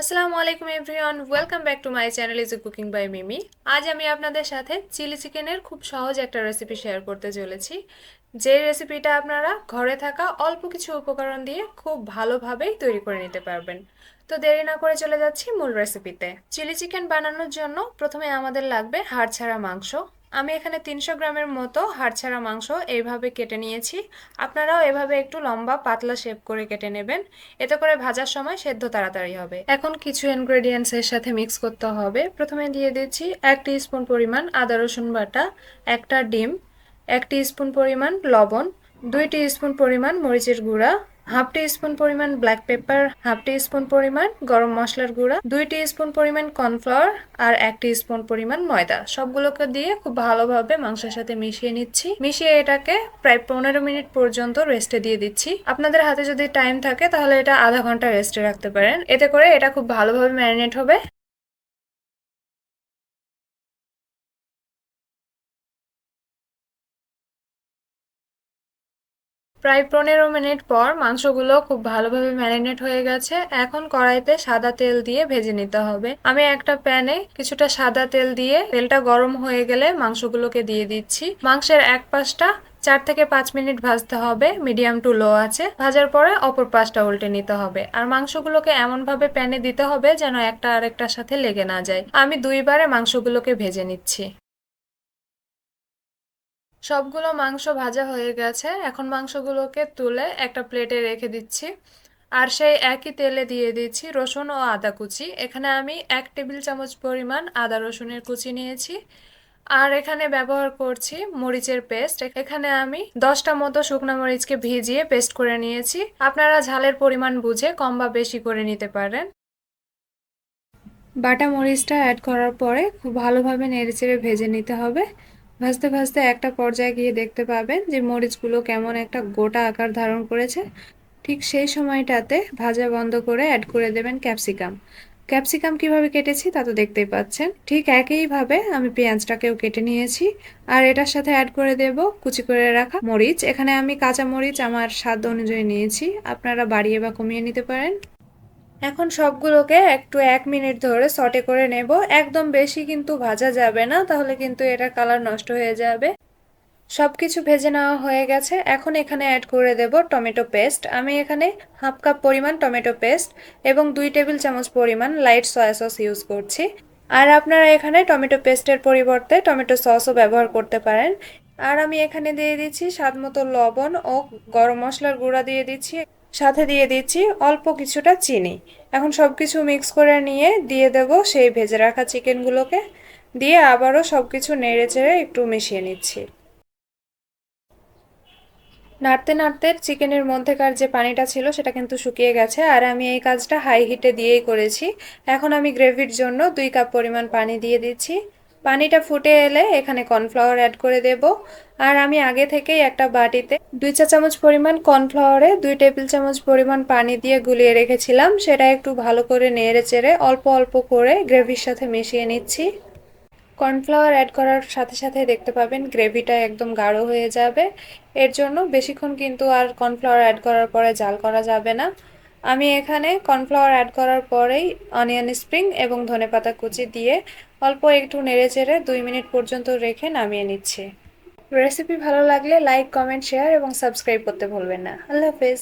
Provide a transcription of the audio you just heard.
আসসালামু আলাইকুম everyone, welcome back to my channel is cooking by Mimi. আজ আমি আপনাদের সাথে চিলি চিকেনের খুব সহজ একটা রেসিপি শেয়ার করতে চলেছি। যে রেসিপিটা আপনারা ঘরে থাকা অল্প কিছু উপকরণ দিয়ে খুব ভালোভাবেই তৈরি করে নিতে পারবেন। তো দেরি না করে চলে যাচ্ছি মূল রেসিপিতে। চিলি চিকেন বানানোর জন্য প্রথমে আমাদের লাগবে হাড় ছাড়া মাংস। আমি এখানে 300 গ্রামের মতো হাড় ছাড়া মাংস এইভাবে কেটে নিয়েছি। আপনারাও এভাবে একটু লম্বা পাতলা শেপ করে কেটে নেবেন, এতে করে ভাজার সময় সেদ্ধ তাড়াতাড়ি হবে। এখন কিছু ইনগ্রেডিয়েন্টস এর সাথে মিক্স করতে হবে। প্রথমে দিয়ে দিচ্ছি 1 টিস্পুন পরিমাণ আদা রসুন বাটা, একটা ডিম, 1 টিস্পুন পরিমাণ লবণ, 2 টিস্পুন পরিমাণ মরিচের গুঁড়া, হাফ টিস্পুন পরিমাণ ব্ল্যাক পেপার, হাফ টিস্পুন পরিমাণ গরম মশলার গুঁড়া, 2 টিস্পুন পরিমাণ কর্নফ্লাওয়ার আর 1 টিস্পুন পরিমাণ ময়দা। সবগুলোকে দিয়ে খুব ভালোভাবে মাংসের সাথে মিশিয়ে নিচ্ছি। মিশিয়ে এটাকে প্রায় 15 মিনিট পর্যন্ত রেস্টে দিয়ে দিচ্ছি। আপনাদের হাতে যদি টাইম থাকে তাহলে এটা আধা ঘন্টা রেস্টে রাখতে পারেন, এতে করে এটা খুব ভালোভাবে ম্যারিনেট হবে। প্রায় 15 মিনিট পর মাংসগুলো খুব ভালোভাবে ম্যারিনেট হয়ে গেছে। এখন কড়াইতে সাদা তেল দিয়ে ভেজে নিতে হবে। আমি একটা প্যানে কিছুটা সাদা তেল দিয়ে তেলটা গরম হয়ে গেলে মাংসগুলোকে দিয়ে দিচ্ছি। মাংসের এক পাশটা 4 থেকে 5 মিনিট ভাজতে হবে মিডিয়াম টু লো আছে। ভাজার পরে অপর পাশটা উল্টে নিতে হবে। আর মাংসগুলোকে এমন ভাবে প্যানে দিতে হবে যেন একটা আরেকটার সাথে লেগে না যায়। আমি দুইবারে মাংসগুলোকে ভেজে নিচ্ছি। সবগুলো মাংস ভাজা হয়ে গেছে। এখন মাংসগুলোকে তুলে একটা প্লেটে রেখে দিচ্ছি। আর সেই একই তেলে দিয়ে দিচ্ছি রসুন ও আদা কুচি। এখানে আমি 1 টেবিল চামচ পরিমাণ আদা রসুনের কুচি নিয়েছি। আর এখানে ব্যবহার করছি মরিচের পেস্ট। এখানে আমি 10টা মতো শুকনো মরিচকে ভিজিয়ে পেস্ট করে নিয়েছি। আপনারা ঝালের পরিমাণ বুঝে কম বা বেশি করে নিতে পারেন। বাটা মরিচটা অ্যাড করার পরে খুব ভালোভাবে নেড়েচেড়ে ভেজে নিতে হবে। ভাজতে ভাজতে একটা পর্যায়ে গিয়ে দেখতে পাবেন যে মরিচগুলো কেমন একটা গোটা আকার ধারণ করেছে। ঠিক সেই সময়টাতে ভাজা বন্ধ করে অ্যাড করে দেবেন ক্যাপসিকাম। ক্যাপসিকাম কিভাবে কেটেছি তা তো দেখতেই পাচ্ছেন। ঠিক একইভাবে আমি পেঁয়াজটাকেও কেটে নিয়েছি। আর এটার সাথে অ্যাড করে দেব কুচি করে রাখা মরিচ। এখানে আমি কাঁচা মরিচ আমার স্বাদ অনুযায়ী নিয়েছি, আপনারা বাড়িয়ে বা কমিয়ে নিতে পারেন। এখন সবগুলোকে একটু 1 মিনিট ধরে সটে করে নেব। একদম বেশি কিন্তু ভাজা যাবে না, তাহলে কিন্তু এটার কালার নষ্ট হয়ে যাবে। সবকিছু ভেজে নেওয়া হয়ে গেছে। এখন এখানে অ্যাড করে দেব টমেটো পেস্ট। আমি এখানে হাফ কাপ পরিমাণ টমেটো পেস্ট এবং 2 টেবিল চামচ পরিমাণ লাইট সয়া সস ইউজ করছি। আর আপনারা এখানে টমেটো পেস্টের পরিবর্তে টমেটো সসও ব্যবহার করতে পারেন। আর আমি এখানে দিয়ে দিচ্ছি স্বাদ মতো লবণ ও গরম মশলার গুঁড়া দিয়ে দিচ্ছি। সাথে দিয়ে দিচ্ছি অল্প কিছুটা চিনি। এখন সবকিছু মিক্স করে নিয়ে দিয়ে দেব সেই ভেজে রাখা চিকেনগুলোকে। দিয়ে আবারও সবকিছু নেড়ে চেড়ে একটু মিশিয়ে নিচ্ছি। নাড়তে নাড়তে চিকেনের মধ্যেকার যে পানিটা ছিল সেটা কিন্তু শুকিয়ে গেছে। আর আমি এই কাজটা হাই হিটে দিয়েই করেছি। এখন আমি গ্রেভির জন্য 2 কাপ পরিমাণ পানি দিয়ে দিচ্ছি। পানিটা ফুটে এলে এখানে কর্নফ্লাওয়ার অ্যাড করে দেব। আর আমি আগে থেকেই একটা বাটিতে 2 চা চামচ পরিমাণ কর্নফ্লাওয়ারে 2 টেবিল চামচ পরিমাণ পানি দিয়ে গুলিয়ে রেখেছিলাম। সেটা একটু ভালো করে নেড়ে চেড়ে অল্প অল্প করে গ্রেভির সাথে মিশিয়ে নিচ্ছি। কর্নফ্লাওয়ার অ্যাড করার সাথে সাথে দেখতে পাবেন গ্রেভিটা একদম গাঢ় হয়ে যাবে। এর জন্য বেশিক্ষণ কিন্তু আর কর্নফ্লাওয়ার অ্যাড করার পরে জাল করা যাবে না। আমি এখানে কর্নফ্লাওয়ার অ্যাড করার পরেই অনিয়ন স্প্রিং এবং ধনেপাতা কুচি দিয়ে অল্প একটু নেড়েচেড়ে 2 মিনিট পর্যন্ত রেখে নামিয়ে নিচ্ছি। রেসিপি ভালো লাগলে লাইক, কমেন্ট, শেয়ার এবং সাবস্ক্রাইব করতে ভুলবেন না। আল্লাহ হাফেজ।